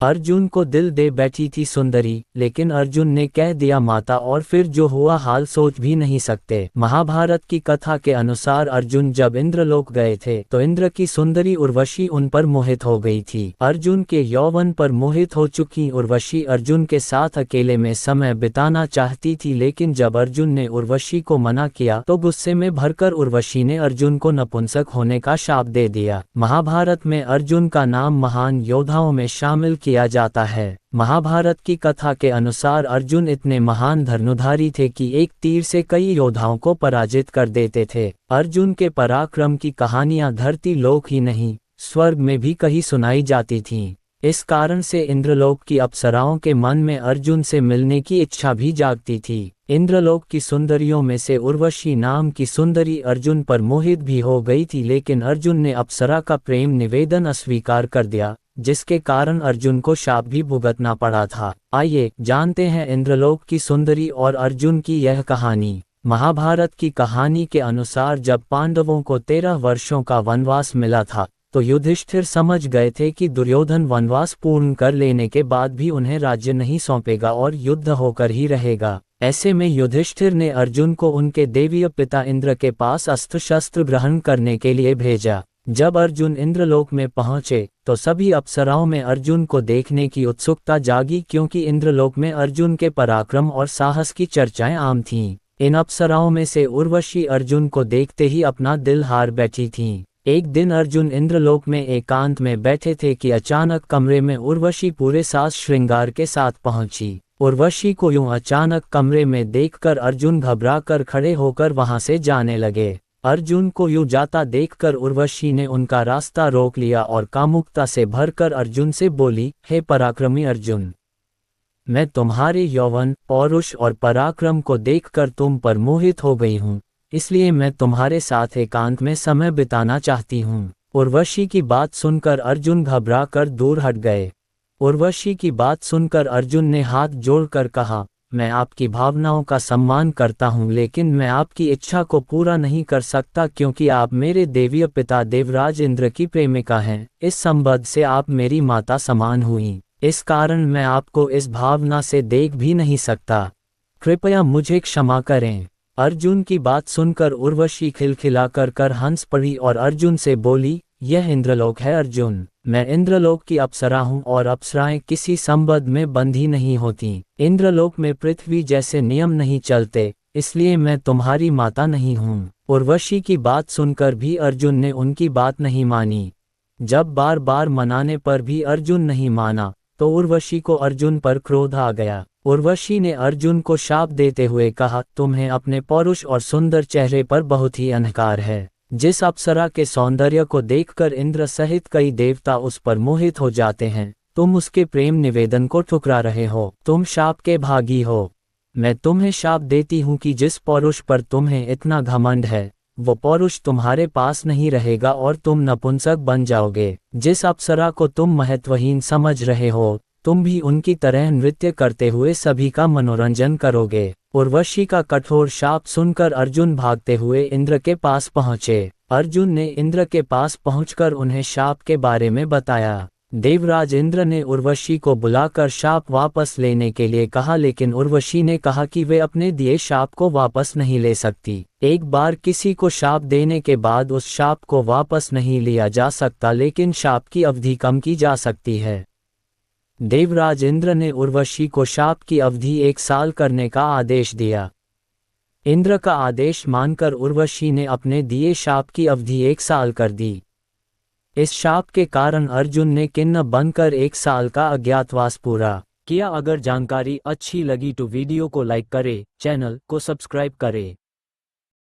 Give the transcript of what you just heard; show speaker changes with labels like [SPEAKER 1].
[SPEAKER 1] अर्जुन को दिल दे बैठी थी सुंदरी, लेकिन अर्जुन ने कह दिया माता, और फिर जो हुआ हाल सोच भी नहीं सकते। महाभारत की कथा के अनुसार अर्जुन जब इंद्रलोक गए थे तो इंद्र की सुंदरी उर्वशी उन पर मोहित हो गई थी। अर्जुन के यौवन पर मोहित हो चुकी उर्वशी अर्जुन के साथ अकेले में समय बिताना चाहती थी, लेकिन जब अर्जुन ने उर्वशी को मना किया तो गुस्से में भरकर उर्वशी ने अर्जुन को नपुंसक होने का शाप दे दिया। महाभारत में अर्जुन का नाम महान योद्धाओं में शामिल किया जाता है। महाभारत की कथा के अनुसार अर्जुन इतने महान धनुर्धारी थे कि एक तीर से कई योद्धाओं को पराजित कर देते थे। अर्जुन के पराक्रम की कहानियां धरती लोक ही नहीं, स्वर्ग में भी कहीं सुनाई जाती थीं। इस कारण से इंद्रलोक की अप्सराओं के मन में अर्जुन से मिलने की इच्छा भी जागती थी। इंद्रलोक की सुंदरियों में से उर्वशी नाम की सुंदरी अर्जुन पर मोहित भी हो गई थी, लेकिन अर्जुन ने अप्सरा का प्रेम निवेदन अस्वीकार कर दिया, जिसके कारण अर्जुन को शाप भी भुगतना पड़ा था। आइए जानते हैं इंद्रलोक की सुंदरी और अर्जुन की यह कहानी। महाभारत की कहानी के अनुसार जब पांडवों को 13 वर्षों का वनवास मिला था तो युधिष्ठिर समझ गए थे कि दुर्योधन वनवास पूर्ण कर लेने के बाद भी उन्हें राज्य नहीं सौंपेगा और युद्ध होकर ही रहेगा। ऐसे में युधिष्ठिर ने अर्जुन को उनके देवीय पिता इंद्र के पास अस्त्र शस्त्र ग्रहण करने के लिए भेजा। जब अर्जुन इंद्रलोक में पहुंचे तो सभी अप्सराओं में अर्जुन को देखने की उत्सुकता जागी, क्योंकि इंद्रलोक में अर्जुन के पराक्रम और साहस की चर्चाएं आम थीं। इन अप्सराओं में से उर्वशी अर्जुन को देखते ही अपना दिल हार बैठी थीं। एक दिन अर्जुन इंद्रलोक में एकांत में बैठे थे कि अचानक कमरे में उर्वशी पूरे साज श्रृंगार के साथ पहुंची। उर्वशी को यूं अचानक कमरे में देखकर अर्जुन घबरा कर खड़े होकर वहां से जाने लगे। अर्जुन को यूं जाता देखकर उर्वशी ने उनका रास्ता रोक लिया और कामुकता से भरकर अर्जुन से बोली, हे पराक्रमी अर्जुन, मैं तुम्हारे यौवन, पौरुष और पराक्रम को देखकर तुम पर मोहित हो गई हूँ, इसलिए मैं तुम्हारे साथ एकांत में समय बिताना चाहती हूँ। उर्वशी की बात सुनकर अर्जुन घबरा कर दूर हट गए। उर्वशी की बात सुनकर अर्जुन ने हाथ जोड़कर कहा, मैं आपकी भावनाओं का सम्मान करता हूँ, लेकिन मैं आपकी इच्छा को पूरा नहीं कर सकता, क्योंकि आप मेरे देवीय पिता देवराज इंद्र की प्रेमिका हैं। इस संबंध से आप मेरी माता समान हुई, इस कारण मैं आपको इस भावना से देख भी नहीं सकता। कृपया मुझे क्षमा करें। अर्जुन की बात सुनकर उर्वशी खिलखिलाकर हंस पड़ी और अर्जुन से बोली, यह इंद्रलोक है अर्जुन, मैं इंद्रलोक की अप्सरा हूँ और अप्सराएं किसी संबंध में बंधी नहीं होती। इंद्रलोक में पृथ्वी जैसे नियम नहीं चलते, इसलिए मैं तुम्हारी माता नहीं हूँ। उर्वशी की बात सुनकर भी अर्जुन ने उनकी बात नहीं मानी। जब बार बार मनाने पर भी अर्जुन नहीं माना तो उर्वशी को अर्जुन पर क्रोध आ गया। उर्वशी ने अर्जुन को शाप देते हुए कहा, तुम्हें अपने पौरुष और सुंदर चेहरे पर बहुत ही अहंकार है। जिस अप्सरा के सौंदर्य को देखकर इंद्र सहित कई देवता उस पर मोहित हो जाते हैं, तुम उसके प्रेम निवेदन को ठुकरा रहे हो। तुम शाप के भागी हो। मैं तुम्हें शाप देती हूँ कि जिस पौरुष पर तुम्हें इतना घमंड है, वो पौरुष तुम्हारे पास नहीं रहेगा और तुम नपुंसक बन जाओगे। जिस अप्सरा को तुम महत्वहीन समझ रहे हो, तुम भी उनकी तरह नृत्य करते हुए सभी का मनोरंजन करोगे। उर्वशी का कठोर शाप सुनकर अर्जुन भागते हुए इंद्र के पास पहुंचे। अर्जुन ने इंद्र के पास पहुंचकर उन्हें शाप के बारे में बताया। देवराज इंद्र ने उर्वशी को बुलाकर शाप वापस लेने के लिए कहा, लेकिन उर्वशी ने कहा कि वे अपने दिए शाप को वापस नहीं ले सकती। एक बार किसी को शाप देने के बाद उस शाप को वापस नहीं लिया जा सकता, लेकिन शाप की अवधि कम की जा सकती है। देवराज इंद्र ने उर्वशी को शाप की अवधि 1 साल करने का आदेश दिया। इंद्र का आदेश मानकर उर्वशी ने अपने दिए शाप की अवधि 1 साल कर दी। इस शाप के कारण अर्जुन ने किन्नर बनकर 1 साल का अज्ञातवास पूरा किया। अगर जानकारी अच्छी लगी तो वीडियो को लाइक करें, चैनल को सब्सक्राइब करें।